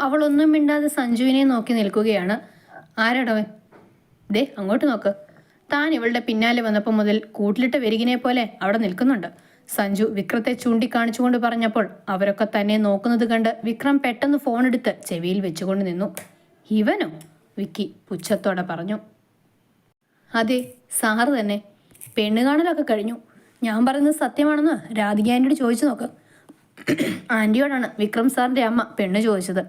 അവളൊന്നും മിണ്ടാതെ സഞ്ജുവിനെ നോക്കി നിൽക്കുകയാണ്. ആരാടവൻ? ദേ അങ്ങോട്ട് നോക്ക്. താൻ ഇവളുടെ പിന്നാലെ വന്നപ്പോൾ മുതൽ കൂട്ടിലിട്ട വെരുകിനെ പോലെ അവിടെ നിൽക്കുന്നുണ്ട്. സഞ്ജു വിക്രത്തെ ചൂണ്ടിക്കാണിച്ചുകൊണ്ട് പറഞ്ഞപ്പോൾ അവരൊക്കെ തന്നെ നോക്കുന്നത് കണ്ട് വിക്രം പെട്ടെന്ന് ഫോൺ എടുത്ത് ചെവിയിൽ വെച്ചുകൊണ്ട് നിന്നു. ഇവനോ? വിക്കി പുച്ഛത്തോടെ പറഞ്ഞു. അതെ, സാറ് തന്നെ. പെണ്ണ് കാണലൊക്കെ കഴിഞ്ഞു. ഞാൻ പറയുന്നത് സത്യമാണെന്ന് രാധിക ആൻറ്റിയോട് ചോദിച്ചു നോക്ക്. ആൻറ്റിയോടാണ് വിക്രം സാറിൻ്റെ അമ്മ പെണ്ണ് ചോദിച്ചത്.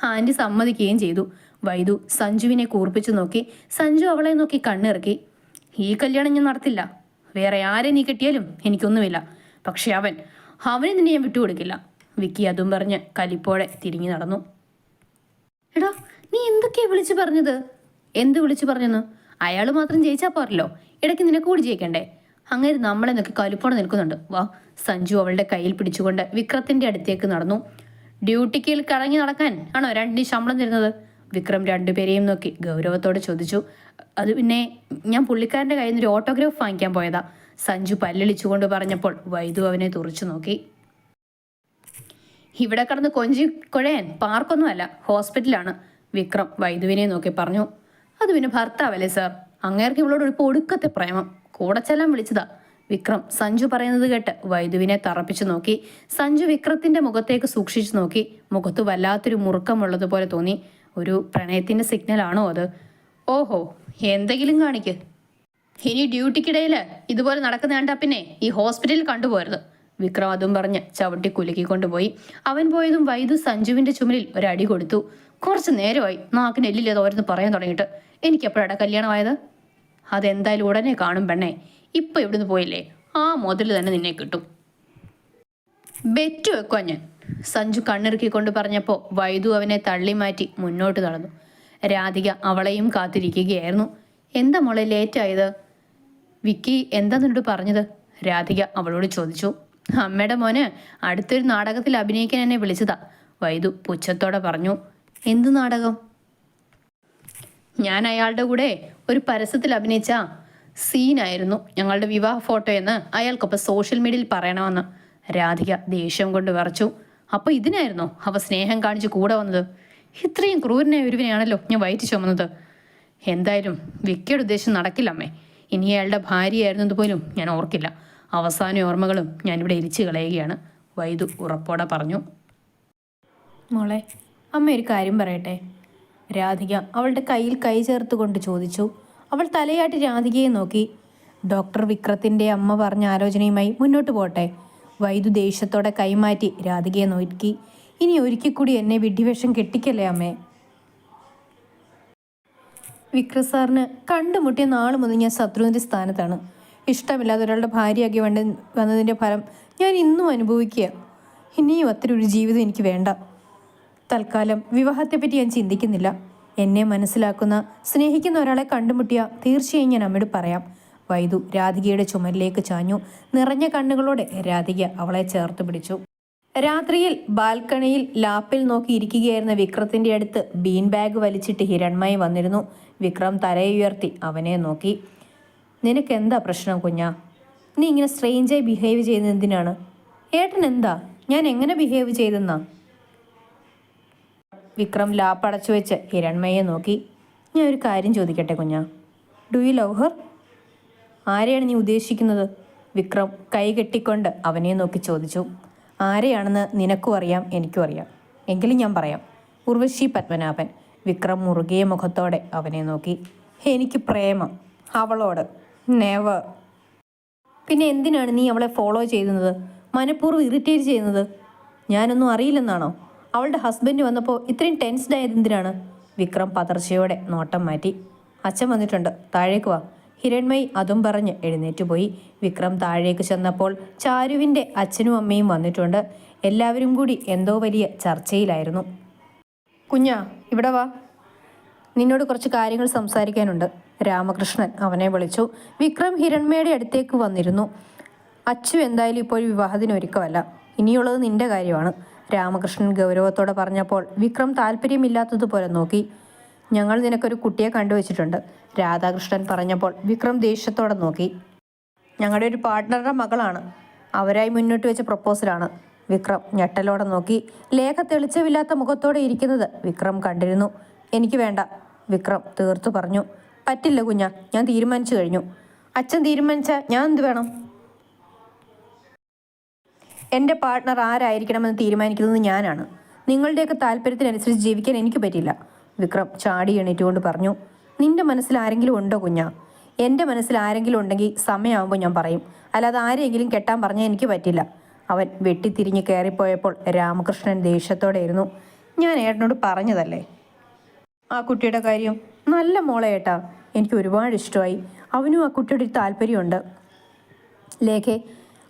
ആൻറ്റി സമ്മതിക്കുകയും ചെയ്തു. വൈദു സഞ്ജുവിനെ കൂർപ്പിച്ചു നോക്കി. സഞ്ജു അവളെ നോക്കി കണ്ണിറക്കി. ഈ കല്യാണം ഞാൻ നടത്തില്ല. വേറെ ആരെ നീ കിട്ടിയാലും എനിക്കൊന്നുമില്ല. പക്ഷെ അവനെ നിന്നെ ഞാൻ വിട്ടുകൊടുക്കില്ല. വിക്കി അതും പറഞ്ഞ് കലിപ്പോടെ തിരിഞ്ഞു നടന്നു. എടാ, നീ എന്തൊക്കെയാ വിളിച്ചു പറഞ്ഞത്? എന്ത് വിളിച്ചു പറഞ്ഞെന്ന്? അയാൾ മാത്രം ജയിച്ചാൽ പോരല്ലോ, ഇടയ്ക്ക് നിനക്ക് കൂടി ജയിക്കണ്ടേ? അങ്ങനെ നമ്മളെ നോക്കി കലിപ്പോടെ നിൽക്കുന്നുണ്ട്. വാ. സഞ്ജു അവളുടെ കയ്യിൽ പിടിച്ചുകൊണ്ട് വിക്രത്തിന്റെ അടുത്തേക്ക് നടന്നു. ഡ്യൂട്ടിക്ക് കറങ്ങി നടക്കാൻ ആണോ രണ്ടിന് ശമ്പളം തരുന്നത്? വിക്രം രണ്ടുപേരെയും നോക്കി ഗൗരവത്തോടെ ചോദിച്ചു. അത് പിന്നെ ഞാൻ പുള്ളിക്കാരൻ്റെ കയ്യിൽ നിന്ന് ഒരു ഓട്ടോഗ്രാഫ് വാങ്ങിക്കാൻ പോയതാ. സഞ്ജു പല്ലിളിച്ചുകൊണ്ട് പറഞ്ഞപ്പോൾ വൈദു അവനെ തുറച്ചു നോക്കി. ഇവിടെ കടന്ന് കൊഞ്ചി കുഴയാൻ പാർക്കൊന്നുമല്ല, ഹോസ്പിറ്റലാണ്. വിക്രം വൈദുവിനെ നോക്കി പറഞ്ഞു. അത് പിന്നെ ഭർത്താവല്ലേ സാർ? അങ്ങേർക്ക് ഇവളോട് ഒരു ഒടുക്കത്തെ പ്രേമം. കൂടെ ചെല്ലാൻ വിളിച്ചതാ. വിക്രം സഞ്ജു പറയുന്നത് കേട്ട് വൈദുവിനെ തറപ്പിച്ചു നോക്കി. സഞ്ജു വിക്രത്തിന്റെ മുഖത്തേക്ക് സൂക്ഷിച്ചു നോക്കി. മുഖത്ത് വല്ലാത്തൊരു മുറുക്കമുള്ളതുപോലെ തോന്നി. ഒരു പ്രണയത്തിന്റെ സിഗ്നൽ ആണോ അത്? ഓഹോ, എന്തെങ്കിലും കാണിക്ക്. ഇനി ഡ്യൂട്ടിക്കിടയിൽ ഇതുപോലെ നടക്കുന്ന കണ്ടാ പിന്നെ ഈ ഹോസ്പിറ്റലിൽ കണ്ടുപോരുത്. വിക്രം അതും പറഞ്ഞ് ചവിട്ടി കുലുക്കിക്കൊണ്ടുപോയി. അവൻ പോയതും വൈദു സഞ്ജുവിന്റെ ചുമലിൽ ഒരടി കൊടുത്തു. കുറച്ച് നേരമായി നാക്കിന് എല്ലില്ലാതെ ഓരോന്ന് പറയാൻ തുടങ്ങിയിട്ട്. എനിക്കെപ്പോഴാണ് കല്യാണമായത്? അതെന്തായാലും ഉടനെ കാണും പെണ്ണേ. ഇപ്പൊ ഇവിടുന്ന് പോയില്ലേ, ആ മുതൽ തന്നെ നിന്നെ കിട്ടും. ബെറ്റ് വെക്കുവാ ഞാൻ. സഞ്ജു കണ്ണിറുക്കിക്കൊണ്ട് പറഞ്ഞപ്പോൾ വൈദു അവനെ തള്ളി മാറ്റി മുന്നോട്ട് നടന്നു. രാധിക അവളെയും കാത്തിരിക്കുകയായിരുന്നു. എന്താ മോളെ ലേറ്റായത്? വിക്കി എന്താ നിന്നോട് പറഞ്ഞത്? രാധിക അവളോട് ചോദിച്ചു. അമ്മയുടെ മോന് അടുത്തൊരു നാടകത്തിൽ അഭിനയിക്കാൻ എന്നെ വിളിച്ചതാ. വൈദു പുച്ഛത്തോടെ പറഞ്ഞു. എന്ത് നാടകം? ഞാൻ അയാളുടെ കൂടെ ഒരു പരസ്യത്തിൽ അഭിനയിച്ച സീനായിരുന്നു ഞങ്ങളുടെ വിവാഹ ഫോട്ടോ എന്ന് അയാൾക്കൊപ്പം സോഷ്യൽ മീഡിയയിൽ പറയണമെന്ന്. രാധിക ദേഷ്യം കൊണ്ട് വിറച്ചു. അപ്പോൾ ഇതിനായിരുന്നോ അവ സ്നേഹം കാണിച്ച് കൂടെ വന്നത്? ഇത്രയും ക്രൂരനായ ഒരുവിനെയാണല്ലോ ഞാൻ വയറ്റി ചുമന്നത്. എന്തായാലും വിക്കിയുടെ ഉദ്ദേശം നടക്കില്ല അമ്മേ. ഇനി അയാളുടെ ഭാര്യയായിരുന്നത് പോലും ഞാൻ ഓർക്കില്ല. അവസാന ഓർമ്മകളും ഞാനിവിടെ എരിച്ചു കളയുകയാണ്, വൈദു ഉറപ്പോടെ പറഞ്ഞു. മോളെ, അമ്മ ഒരു കാര്യം പറയട്ടെ? രാധിക അവളുടെ കയ്യിൽ കൈ ചേർത്ത് കൊണ്ട് ചോദിച്ചു. അവൾ തലയാട്ടി രാധികയെ നോക്കി. ഡോക്ടർ വിക്രത്തിൻ്റെ അമ്മ പറഞ്ഞ ആലോചനയുമായി മുന്നോട്ട് പോട്ടെ. വൈദു ദേഷ്യത്തോടെ കൈമാറ്റി രാധികയെ നോക്കി. ഇനി ഒരിക്കൽ കൂടി എന്നെ വിഡ്ഢിവേഷം കെട്ടിക്കല്ലേ അമ്മേ? വിക്രം സാറിന് കണ്ടുമുട്ടിയ നാൾ മുതൽ ഞാൻ ശത്രുവിൻ്റെ സ്ഥാനത്താണ്. ഇഷ്ടമില്ലാതെ ഒരാളുടെ ഭാര്യയാക്കി വന്നതിൻ്റെ ഫലം ഞാൻ ഇന്നും അനുഭവിക്കുക. ഇനിയും അത്ര ഒരു ജീവിതം എനിക്ക് വേണ്ട. തൽക്കാലം വിവാഹത്തെപ്പറ്റി ഞാൻ ചിന്തിക്കുന്നില്ല. എന്നെ മനസ്സിലാക്കുന്ന സ്നേഹിക്കുന്ന ഒരാളെ കണ്ടുമുട്ടിയ തീർച്ചയായും ഞാൻ അമ്മയോട് പറയാം. വൈദു രാധികയുടെ ചുമലിലേക്ക് ചാഞ്ഞു. നിറഞ്ഞ കണ്ണുകളോടെ രാധിക അവളെ ചേർത്ത് പിടിച്ചു. രാത്രിയിൽ ബാൽക്കണിയിൽ ലാപ്പിൽ നോക്കി ഇരിക്കുകയായിരുന്ന വിക്രത്തിന്റെ അടുത്ത് ബീൻ ബാഗ് വലിച്ചിട്ട് ഹിരൺമയി വന്നിരുന്നു. വിക്രം തലയുയർത്തി അവനെ നോക്കി. നിനക്ക് എന്താ പ്രശ്നം കുഞ്ഞാ? നീ ഇങ്ങനെ സ്ട്രേഞ്ചായി ബിഹേവ് ചെയ്യുന്നത് എന്തിനാണ്? ഏട്ടൻ എന്താ? ഞാൻ എങ്ങനെ ബിഹേവ് ചെയ്തെന്നാ? വിക്രം ലാപ്പടച്ചു വെച്ച് ഹിരൺമയെ നോക്കി. ഞാൻ ഒരു കാര്യം ചോദിക്കട്ടെ കുഞ്ഞാ, ഡു യു ലവ് ഹർ? ആരെയാണ് നീ ഉദ്ദേശിക്കുന്നത്? വിക്രം കൈ കെട്ടിക്കൊണ്ട് അവനെ നോക്കി ചോദിച്ചു. ആരെയാണെന്ന് നിനക്കും അറിയാം, എനിക്കും അറിയാം. എങ്കിലും ഞാൻ പറയാം, ഉർവശി പത്മനാഭൻ. വിക്രം മുറുകിയ മുഖത്തോടെ അവനെ നോക്കി. എനിക്ക് പ്രേമം അവളോട് നെവർ. പിന്നെ എന്തിനാണ് നീ അവളെ ഫോളോ ചെയ്യുന്നത്? മനഃപൂർവ്വം ഇറിറ്റേറ്റ് ചെയ്യുന്നത്? ഞാനൊന്നും അറിയില്ലെന്നാണോ? അവളുടെ ഹസ്ബൻഡ് വന്നപ്പോൾ ഇത്രയും ടെൻസ്ഡ് ആയത് എന്തിനാണ്? വിക്രം പതർച്ചയോടെ നോട്ടം മാറ്റി. അച്ഛൻ വന്നിട്ടുണ്ട്, താഴേക്ക് വാ. ഹിരൺമയി അതും പറഞ്ഞ് എഴുന്നേറ്റ് പോയി. വിക്രം താഴേക്ക് ചെന്നപ്പോൾ ചാരുവിൻ്റെ അച്ഛനും അമ്മയും വന്നിട്ടുണ്ട്. എല്ലാവരും കൂടി എന്തോ വലിയ ചർച്ചയിലായിരുന്നു. കുഞ്ഞാ, ഇവിടെ വാ, നിന്നോട് കുറച്ച് കാര്യങ്ങൾ സംസാരിക്കാനുണ്ട്. രാമകൃഷ്ണൻ അവനെ വിളിച്ചു. വിക്രം ഹിരൺമയുടെ അടുത്തേക്ക് വന്നിരുന്നു. അച്ചു എന്തായാലും ഇപ്പോൾ വിവാഹത്തിന് ഒരുക്കമല്ല, ഇനിയുള്ളത് നിന്റെ കാര്യമാണ്. രാമകൃഷ്ണൻ ഗൗരവത്തോടെ പറഞ്ഞപ്പോൾ വിക്രം താല്പര്യമില്ലാത്തതുപോലെ നോക്കി. ഞങ്ങൾ നിനക്കൊരു കുട്ടിയെ കണ്ടുവച്ചിട്ടുണ്ട്, രാധാകൃഷ്ണൻ പറഞ്ഞപ്പോൾ വിക്രം ദേഷ്യത്തോടെ നോക്കി. ഞങ്ങളുടെ ഒരു പാർട്ട്ണറുടെ മകളാണ്. അവരായി മുന്നോട്ട് വെച്ച പ്രപ്പോസലാണ്. വിക്രം ഞെട്ടലോടെ നോക്കി. ലേഖ തെളിച്ചമില്ലാത്ത മുഖത്തോടെ ഇരിക്കുന്നത് വിക്രം കണ്ടിരുന്നു. എനിക്ക് വേണ്ട, വിക്രം തീർത്തു പറഞ്ഞു. പറ്റില്ല കുഞ്ഞാ, ഞാൻ തീരുമാനിച്ചു കഴിഞ്ഞു. അച്ഛൻ തീരുമാനിച്ചാൽ ഞാൻ എന്ത് വേണം? എൻ്റെ പാർട്ട്ണർ ആരായിരിക്കണമെന്ന് തീരുമാനിക്കുന്നത് ഞാനാണ്. നിങ്ങളുടെയൊക്കെ താല്പര്യത്തിനനുസരിച്ച് ജീവിക്കാൻ എനിക്ക് പറ്റില്ല, വിക്രം ചാടി എണീറ്റുകൊണ്ട് പറഞ്ഞു. നിന്റെ മനസ്സിൽ ആരെങ്കിലും ഉണ്ടോ കുഞ്ഞാ? എൻ്റെ മനസ്സിൽ ആരെങ്കിലും ഉണ്ടെങ്കിൽ സമയമാകുമ്പോൾ ഞാൻ പറയും, അല്ലാതെ ആരെങ്കിലും കെട്ടാൻ പറഞ്ഞാൽ എനിക്ക് പറ്റില്ല. അവൻ വെട്ടിത്തിരിഞ്ഞ് കയറിപ്പോയപ്പോൾ രാമകൃഷ്ണൻ ദേഷ്യത്തോടെയിരുന്നു. ഞാൻ ഏട്ടനോട് പറഞ്ഞതല്ലേ ആ കുട്ടിയുടെ കാര്യം. നല്ല മോളെ ഏട്ടാ, എനിക്ക് ഒരുപാട് ഇഷ്ടമായി. അവനും ആ കുട്ടിയുടെ ഒരു താല്പര്യമുണ്ട്. ലേഖേ,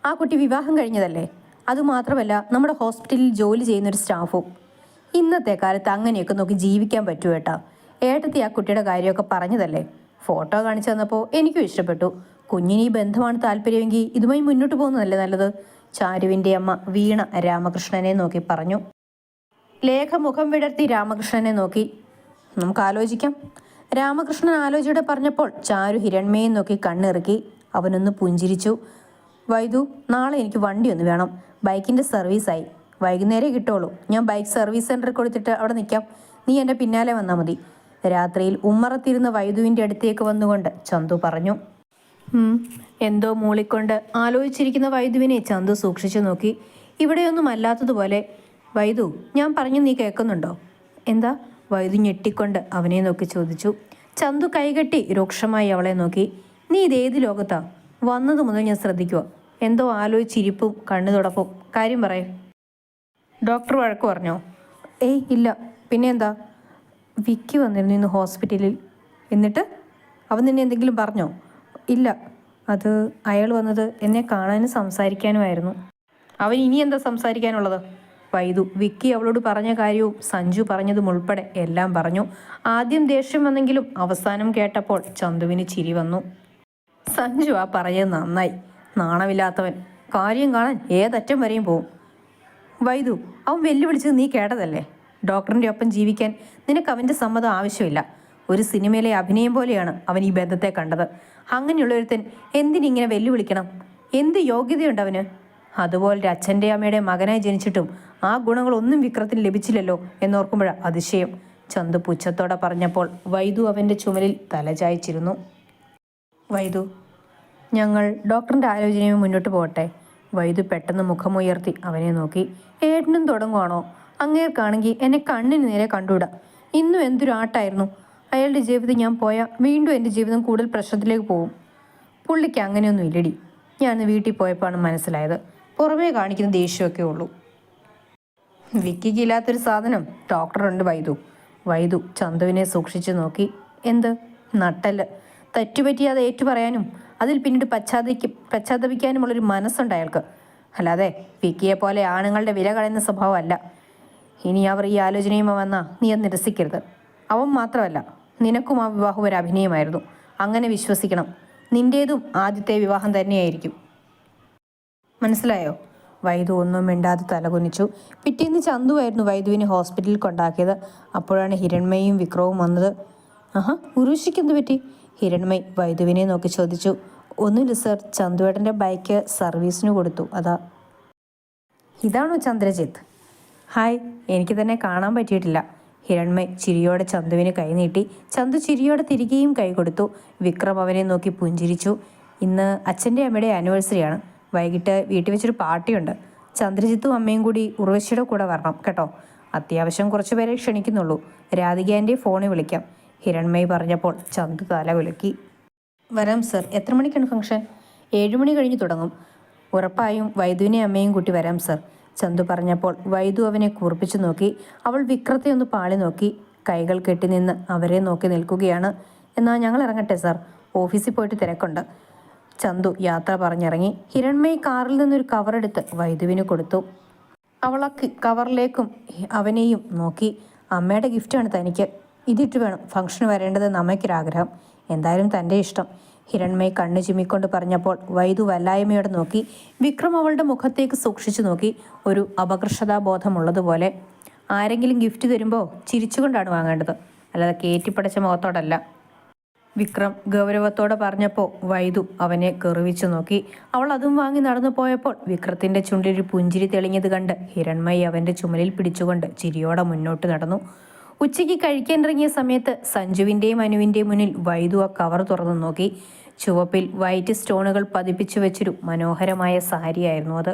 ആ കുട്ടി വിവാഹം കഴിഞ്ഞതല്ലേ? അതുമാത്രമല്ല നമ്മുടെ ഹോസ്പിറ്റലിൽ ജോലി ചെയ്യുന്നൊരു സ്റ്റാഫും. ഇന്നത്തെ കാലത്ത് അങ്ങനെയൊക്കെ നോക്കി ജീവിക്കാൻ പറ്റൂ ഏട്ടാ. ഏട്ടത്തി ആ കുട്ടിയുടെ കാര്യമൊക്കെ പറഞ്ഞതല്ലേ? ഫോട്ടോ കാണിച്ചു തന്നപ്പോൾ എനിക്കും ഇഷ്ടപ്പെട്ടു. കുഞ്ഞിന് ഈ ബന്ധമാണ് താല്പര്യമെങ്കിൽ ഇതുമായി മുന്നോട്ട് പോകുന്നതല്ലേ നല്ലത്, ചാരുവിൻ്റെ അമ്മ വീണ രാമകൃഷ്ണനെ നോക്കി പറഞ്ഞു. ലേഖ മുഖം വിടർത്തി രാമകൃഷ്ണനെ നോക്കി. നമുക്ക് ആലോചിക്കാം. രാമകൃഷ്ണൻ ആലോചനയോടെ പറഞ്ഞപ്പോൾ ചാരു ഹിരൺമയെ നോക്കി കണ്ണിറുക്കി. അവനൊന്ന് പുഞ്ചിരിച്ചു. വൈദു, നാളെ എനിക്ക് വണ്ടി ഒന്ന് വേണം. ബൈക്കിൻ്റെ സർവീസായി. വൈകുന്നേരം കിട്ടുള്ളൂ. ഞാൻ ബൈക്ക് സർവീസ് സെൻറ്ററിൽ കൊടുത്തിട്ട് അവിടെ നിൽക്കാം. നീ എൻ്റെ പിന്നാലെ വന്നാൽ മതി. രാത്രിയിൽ ഉമ്മറത്തിരുന്ന വൈദുവിൻ്റെ അടുത്തേക്ക് വന്നുകൊണ്ട് ചന്തു പറഞ്ഞു. എന്തോ മൂളിക്കൊണ്ട് ആലോചിച്ചിരിക്കുന്ന വൈദുവിനെ ചന്തു സൂക്ഷിച്ചു നോക്കി. ഇവിടെയൊന്നും അല്ലാത്തതുപോലെ. വൈദു, ഞാൻ പറഞ്ഞു നീ കേൾക്കുന്നുണ്ടോ? എന്താ? വൈദു ഞെട്ടിക്കൊണ്ട് അവനെ നോക്കി ചോദിച്ചു. ചന്തു കൈകെട്ടി രൂക്ഷമായി അവളെ നോക്കി. നീ ഇതേത് ലോകത്താ? വന്നത് മുതൽ ഞാൻ ശ്രദ്ധിക്കുക. എന്തോ ആലോചിച്ചിരിപ്പും കണ്ണു തുടപ്പും. കാര്യം പറയേ. ഡോക്ടർ വഴക്ക് പറഞ്ഞോ? ഏയ് ഇല്ല. പിന്നെ എന്താ? വിക്കി വന്നിരുന്നു ഇന്ന് ഹോസ്പിറ്റലിൽ. എന്നിട്ട് അവൻ നിന്നെ എന്തെങ്കിലും പറഞ്ഞോ? ഇല്ല, അത് അയാൾ വന്നത് എന്നെ കാണാനും സംസാരിക്കാനുമായിരുന്നു. അവൻ ഇനി എന്താ സംസാരിക്കാനുള്ളത്? വൈദു വിക്കി അവളോട് പറഞ്ഞ കാര്യവും സഞ്ജു പറഞ്ഞതും ഉൾപ്പെടെ എല്ലാം പറഞ്ഞു. ആദ്യം ദേഷ്യം വന്നെങ്കിലും അവസാനം കേട്ടപ്പോൾ ചന്തുവിന് ചിരി വന്നു. സഞ്ജു ആ പറഞ്ഞത് നന്നായി. നാണമില്ലാത്തവൻ. കാര്യം കാണാൻ ഏതറ്റം വരെയും പോവും. വൈദു, അവൻ വെല്ലുവിളിച്ചത് നീ കേട്ടതല്ലേ? ഡോക്ടറിൻ്റെ ഒപ്പം ജീവിക്കാൻ നിനക്ക് അവൻ്റെ സമ്മതം ആവശ്യമില്ല. ഒരു സിനിമയിലെ അഭിനയം പോലെയാണ് അവൻ ഈ ബന്ധത്തെ കണ്ടത്. അങ്ങനെയുള്ളൊരുത്തൻ എന്തിനിങ്ങനെ വെല്ലുവിളിക്കണം? എന്ത് യോഗ്യതയുണ്ട് അവന്? അതുപോലെ അച്ഛൻ്റെ അമ്മയുടെ മകനായി ജനിച്ചിട്ടും ആ ഗുണങ്ങളൊന്നും വിക്രത്തിന് ലഭിച്ചില്ലല്ലോ എന്നോർക്കുമ്പോഴാണ് അതിശയം. ചന്തു പുച്ഛത്തോടെ പറഞ്ഞപ്പോൾ വൈദു അവൻ്റെ ചുമലിൽ തലചായ്ച്ചിരുന്നു. വൈദു, ഞങ്ങൾ ഡോക്ടറിൻ്റെ ആലോചനയുമായി മുന്നോട്ട് പോകട്ടെ. വൈദു പെട്ടെന്ന് മുഖമുയർത്തി അവനെ നോക്കി. ഏട്ടനും തുടങ്ങുവാണോ? അങ്ങേർക്കാണെങ്കിൽ എന്നെ കണ്ണിന് നേരെ കണ്ടുവിടാം. ഇന്നും എന്തൊരു ആട്ടായിരുന്നു. അയാളുടെ ജീവിതം ഞാൻ പോയാൽ വീണ്ടും എൻ്റെ ജീവിതം കൂടുതൽ പ്രശ്നത്തിലേക്ക് പോകും. പുള്ളിക്ക് അങ്ങനെയൊന്നും ഇല്ലടി. ഞാൻ വീട്ടിൽ പോയപ്പോഴാണ് മനസ്സിലായത്. പുറമേ കാണിക്കുന്ന ദേഷ്യമൊക്കെ ഉള്ളൂ. വിക്കിക്ക് ഇല്ലാത്തൊരു സാധനം ഡോക്ടറുണ്ട് വൈദു. വൈദു ചന്തുവിനെ സൂക്ഷിച്ചു നോക്കി. എന്ത് നട്ടല്? തെറ്റുപറ്റി അത് ഏറ്റു പറയാനും അതിൽ പിന്നീട് പശ്ചാത്തപിക്കാനുമുള്ളൊരു മനസ്സുണ്ട് അയാൾക്ക്. അല്ലാതെ വിക്കിയെ പോലെ ആണുങ്ങളുടെ വില കളയുന്ന സ്വഭാവമല്ല. ഇനി അവർ ഈ ആലോചനയുമായി വന്നാൽ നീ അത് നിരസിക്കരുത്. അവൻ മാത്രമല്ല, നിനക്കും ആ വിവാഹം ഒരു അഭിനയമായിരുന്നു. അങ്ങനെ വിശ്വസിക്കണം. നിൻ്റേതും ആദ്യത്തെ വിവാഹം തന്നെയായിരിക്കും. മനസ്സിലായോ? വൈദു ഒന്നും മിണ്ടാതെ തലകുനിച്ചു. പിറ്റേന്ന് ചന്തുവായിരുന്നു വൈദുവിനെ ഹോസ്പിറ്റലിൽ കൊണ്ടാക്കിയത്. അപ്പോഴാണ് ഹിരൺമയും വിക്രവും വന്നത്. ആഹാ, ഉർവശിക്ക് പറ്റി? ഹിരൺമയി വൈദുവിനെ നോക്കി ചോദിച്ചു. ഒന്നുമില്ല സർ, ചന്തുവേട്ടൻ്റെ ബൈക്ക് സർവീസിന് കൊടുത്തു, അതാ. ഇതാണോ ചന്ദ്രജിത്ത്? ഹായ്, എനിക്ക് തന്നെ കാണാൻ പറ്റിയിട്ടില്ല. ഹിരൺമയി ചിരിയോടെ ചന്തുവിന് കൈ നീട്ടി. ചന്തു ചിരിയോടെ തിരികെയും കൈ കൊടുത്തു. വിക്രം അവനെ നോക്കി പുഞ്ചിരിച്ചു. ഇന്ന് അച്ഛൻ്റെ അമ്മയുടെ ആനിവേഴ്സറിയാണ്. വൈകിട്ട് വീട്ടിൽ വെച്ചൊരു പാർട്ടിയുണ്ട്. ചന്ദ്രജിത്തും അമ്മയും കൂടി ഉർവശിയുടെ കൂടെ വരണം കേട്ടോ. അത്യാവശ്യം കുറച്ച് പേരെ ക്ഷണിക്കുന്നുള്ളൂ. രാധികാൻ്റെ ഫോണിൽ വിളിക്കാം, ഹിരൺമയി പറഞ്ഞപ്പോൾ ചന്തു തല കുലുക്കി. വരാം സർ. എത്ര മണിക്കാണ് ഫംഗ്ഷൻ? 7 മണി കഴിഞ്ഞ് തുടങ്ങും. ഉറപ്പായും വൈദുവിനെ അമ്മയും കൂട്ടി വരാം സർ, ചന്തു പറഞ്ഞപ്പോൾ വൈദു അവനെ കൂർപ്പിച്ചു നോക്കി. അവൾ വിക്രത്തെ ഒന്ന് പാളി നോക്കി. കൈകൾ കെട്ടി നിന്ന് അവരെ നോക്കി നിൽക്കുകയാണ്. എന്നാൽ ഞങ്ങൾ ഇറങ്ങട്ടെ സർ, ഓഫീസിൽ പോയിട്ട് തിരക്കുണ്ട്. ചന്തു യാത്ര പറഞ്ഞിറങ്ങി. ഹിരൺമയി കാറിൽ നിന്നൊരു കവറെടുത്ത് വൈദുവിന് കൊടുത്തു. അവൾ ആ കവറിലേക്കും അവനെയും നോക്കി. അമ്മയുടെ ഗിഫ്റ്റാണ് തനിക്ക്. ഇതിട്ട് വേണം ഫംഗ്ഷന് വരേണ്ടതെന്ന് അമ്മയ്ക്കൊരാഗ്രഹം. എന്തായാലും തൻ്റെ ഇഷ്ടം, ഹിരൺമയി കണ്ണു ചിമ്മിക്കൊണ്ട് പറഞ്ഞപ്പോൾ വൈദു വല്ലായ്മയോടെ നോക്കി. വിക്രം അവളുടെ മുഖത്തേക്ക് സൂക്ഷിച്ചു നോക്കി, ഒരു അപകർഷതാബോധമുള്ളതുപോലെ. ആരെങ്കിലും ഗിഫ്റ്റ് തരുമ്പോൾ ചിരിച്ചുകൊണ്ടാണ് വാങ്ങേണ്ടത്, അല്ലാതെ കയറ്റിപ്പടച്ച മുഖത്തോടല്ല. വിക്രം ഗൗരവത്തോടെ പറഞ്ഞപ്പോൾ വൈദു അവനെ കെറുവിച്ചു നോക്കി. അവൾ അതും വാങ്ങി നടന്നു പോയപ്പോൾ വിക്രത്തിന്റെ ചുണ്ടിൽ ഒരു പുഞ്ചിരി തെളിഞ്ഞത് കണ്ട് ഹിരൺമയി അവന്റെ ചുമലിൽ പിടിച്ചുകൊണ്ട് ചിരിയോടെ മുന്നോട്ട് നടന്നു. ഉച്ചയ്ക്ക് കഴിക്കാനിറങ്ങിയ സമയത്ത് സഞ്ജുവിൻ്റെയും അനുവിൻ്റെയും മുന്നിൽ വൈദു ആ കവർ തുറന്നു നോക്കി. ചുവപ്പിൽ വൈറ്റ് സ്റ്റോണുകൾ പതിപ്പിച്ചു വെച്ചൊരു മനോഹരമായ സാരിയായിരുന്നു അത്.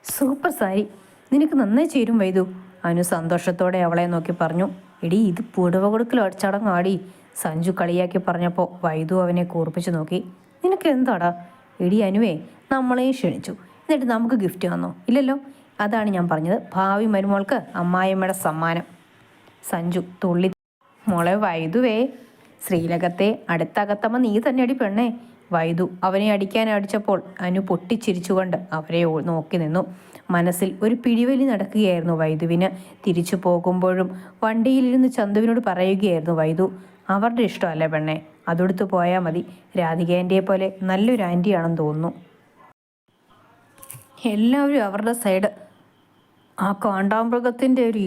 സൂപ്പർ സാരി, നിനക്ക് നന്നായി ചേരും വൈദു, അനു സന്തോഷത്തോടെ അവളെ നോക്കി പറഞ്ഞു. എടി, ഇത് പുടവ കൊടുക്കൽ ചടങ്ങാടി, സഞ്ജു കളിയാക്കി പറഞ്ഞപ്പോൾ വൈദു അവനെ കൂർപ്പിച്ചു നോക്കി. നിനക്ക് എന്താടാ? എടി അനുവേ, നമ്മളെയും ക്ഷണിച്ചു, എന്നിട്ട് നമുക്ക് ഗിഫ്റ്റ് വന്നോ? ഇല്ലല്ലോ. അതാണ് ഞാൻ പറഞ്ഞത്, ഭാവി മരുമോൾക്ക് അമ്മായിയമ്മയുടെ സമ്മാനം. സഞ്ജു തുള്ളി. മോളെ വൈദുവേ, ശ്രീലകത്തെ അടുത്തകത്തമ്മ നീ തന്നെ അടി പെണ്ണേ. വൈദു അവനെ അടിച്ചപ്പോൾ അനു പൊട്ടിച്ചിരിച്ചുകൊണ്ട് അവരെ നോക്കി നിന്നു. മനസ്സിൽ ഒരു പിടിവലി നടക്കുകയായിരുന്നു വൈദുവിന്. തിരിച്ചു പോകുമ്പോഴും വണ്ടിയിലിരുന്ന് ചന്തുവിനോട് പറയുകയായിരുന്നു വൈദു, അവരുടെ ഇഷ്ടമല്ല പെണ്ണെ, അതെടുത്ത് പോയാൽ മതി. രാധികേൻ്റെ പോലെ നല്ലൊരു ആൻറ്റിയാണെന്ന് തോന്നുന്നു. എല്ലാവരും അവരുടെ സൈഡ്. ആ കാണ്ടാമൃഗത്തിൻ്റെ ഒരു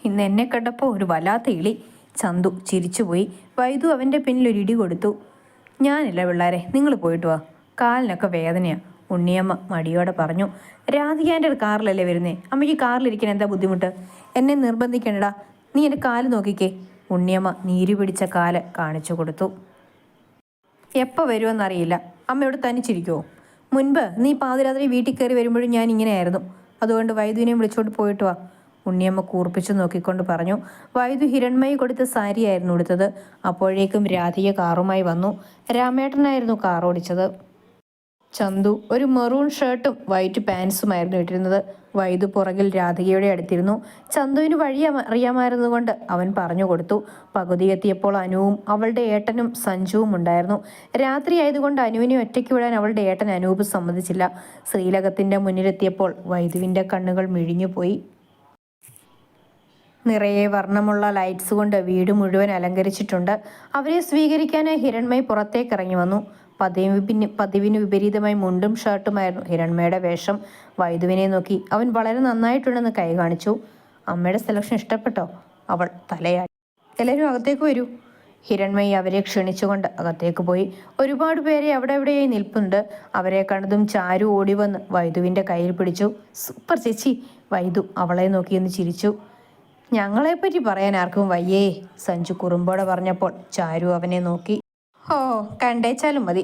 ഇന്ന് എന്നെ കണ്ടപ്പോൾ ഒരു വല്ലാത്ത ഇളി. ചന്തു ചിരിച്ചുപോയി. വൈദു അവൻ്റെ പിന്നിൽ ഒരു ഇടി കൊടുത്തു. ഞാനില്ല പിള്ളേരെ, നിങ്ങൾ പോയിട്ട് വാ, കാലിനൊക്കെ വേദനയാണ്, ഉണ്ണിയമ്മ മടിയോടെ പറഞ്ഞു. രാധികാൻ്റെ കാറിലല്ലേ വരുന്നേ, അമ്മയ്ക്ക് കാറിലിരിക്കാൻ എന്താ ബുദ്ധിമുട്ട്? എന്നെ നിർബന്ധിക്കണടാ, നീ എൻ്റെ കാല് നോക്കിക്കേ. ഉണ്ണിയമ്മ നീര് പിടിച്ച കാല് കാണിച്ചു കൊടുത്തു. എപ്പോൾ വരുമെന്നറിയില്ല, അമ്മയോട് തനിച്ചിരിക്കുമോ? മുൻപ് നീ പാതിരാത്രി വീട്ടിൽ കയറി വരുമ്പോഴും ഞാൻ ഇങ്ങനെയായിരുന്നു, അതുകൊണ്ട് വൈദ്യുവിനെയും വിളിച്ചോട്ട് പോയിട്ട് വാ, ഉണ്ണിയമ്മ കൂർപ്പിച്ചു നോക്കിക്കൊണ്ട് പറഞ്ഞു. വൈദു ഹിരൺമയി കൊടുത്ത സാരിയായിരുന്നു ഉടുത്തത്. അപ്പോഴേക്കും രാധിക കാറുമായി വന്നു. രാമേട്ടനായിരുന്നു കാർ ഓടിച്ചത്. ചന്തു ഒരു മെറൂൺ ഷർട്ടും വൈറ്റ് പാൻസുമായിരുന്നു ഇട്ടിരുന്നത്. വൈദു പുറകിൽ രാധികയുടെ അടുത്തിരുന്നു. ചന്തുവിന് വഴി അറിയാമായിരുന്നതുകൊണ്ട് അവൻ പറഞ്ഞു കൊടുത്തു. പകുതി എത്തിയപ്പോൾ അനുവും അവളുടെ ഏട്ടനും സഞ്ജുവും ഉണ്ടായിരുന്നു. രാത്രി ആയതുകൊണ്ട് അനുവിനെ ഒറ്റയ്ക്ക് വിടാൻ അവളുടെ ഏട്ടൻ അനൂപ് സമ്മതിച്ചില്ല. ശ്രീലകത്തിൻ്റെ മുന്നിലെത്തിയപ്പോൾ വൈദുവിൻ്റെ കണ്ണുകൾ മിഴിഞ്ഞുപോയി. നിറയെ വർണ്ണമുള്ള ലൈറ്റ്സ് കൊണ്ട് വീട് മുഴുവൻ അലങ്കരിച്ചിട്ടുണ്ട്. അവരെ സ്വീകരിക്കാനായി ഹിരൺമയി പുറത്തേക്ക് ഇറങ്ങി വന്നു. പതിവിന് വിപരീതമായി മുണ്ടും ഷർട്ടുമായിരുന്നു ഹിരൺമയുടെ വേഷം. വൈദുവിനെ നോക്കി അവൻ വളരെ നന്നായിട്ടുണ്ടെന്ന് കൈ കാണിച്ചു. അമ്മയുടെ സെലക്ഷൻ ഇഷ്ടപ്പെട്ടോ? അവൾ തലയാടി. എല്ലാവരും അകത്തേക്ക് വരൂ. ഹിരൺമയി അവരെ ക്ഷണിച്ചുകൊണ്ട് അകത്തേക്ക് പോയി. ഒരുപാട് പേരെ അവിടെ എവിടെയായി നിൽപ്പുണ്ട്. അവരെ കണ്ടതും ചാരു ഓടി വന്ന് വൈദുവിൻ്റെ കയ്യിൽ പിടിച്ചു. സൂപ്പർ ചേച്ചി, വൈദു അവളെ നോക്കിയെന്ന് ചിരിച്ചു. ഞങ്ങളെപ്പറ്റി പറയാൻ ആർക്കും വയ്യേ, സഞ്ജു കുറുമ്പോടെ പറഞ്ഞപ്പോൾ ചാരു അവനെ നോക്കി. ഓ, കണ്ടേച്ചാലും മതി,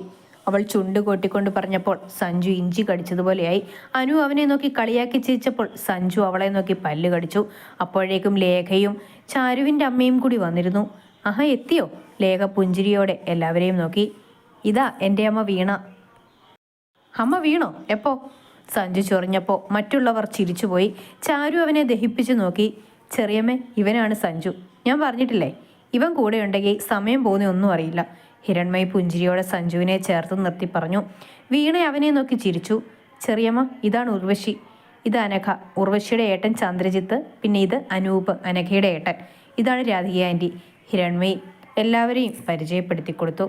അവൾ ചുണ്ട് കൊട്ടിക്കൊണ്ട് പറഞ്ഞപ്പോൾ സഞ്ജു ഇഞ്ചി കടിച്ചതുപോലെയായി. അനു അവനെ നോക്കി കളിയാക്കി ചിരിച്ചപ്പോൾ സഞ്ജു അവളെ നോക്കി പല്ല് കടിച്ചു. അപ്പോഴേക്കും ലേഖയും ചാരുവിൻ്റെ അമ്മയും കൂടി വന്നിരുന്നു. ആഹാ, എത്തിയോ? ലേഖ പുഞ്ചിരിയോടെ എല്ലാവരെയും നോക്കി. ഇതാ എൻ്റെ അമ്മ വീണ. അമ്മ വീണോ? എപ്പോ? സഞ്ജു ചൊറിഞ്ഞപ്പോൾ മറ്റുള്ളവർ ചിരിച്ചുപോയി. ചാരു അവനെ ദഹിപ്പിച്ചു നോക്കി. ചെറിയമ്മേ, ഇവനാണ് സഞ്ജു, ഞാൻ പറഞ്ഞിട്ടില്ലേ, ഇവൻ കൂടെ ഉണ്ടെങ്കിൽ സമയം പോകുന്ന ഒന്നും അറിയില്ല. ഹിരൺമയി പുഞ്ചിരിയോടെ സഞ്ജുവിനെ ചേർത്ത് നിർത്തി പറഞ്ഞു. വീണ അവനെ നോക്കി ചിരിച്ചു. ചെറിയമ്മ, ഇതാണ് ഉർവശി, ഇത് അനഘ, ഉർവശിയുടെ ഏട്ടൻ ചന്ദ്രജിത്ത്, പിന്നെ ഇത് അനൂപ്, അനഘയുടെ ഏട്ടൻ, ഇതാണ് രാധിക ആൻറ്റി. ഹിരൺമയി എല്ലാവരെയും പരിചയപ്പെടുത്തി കൊടുത്തു.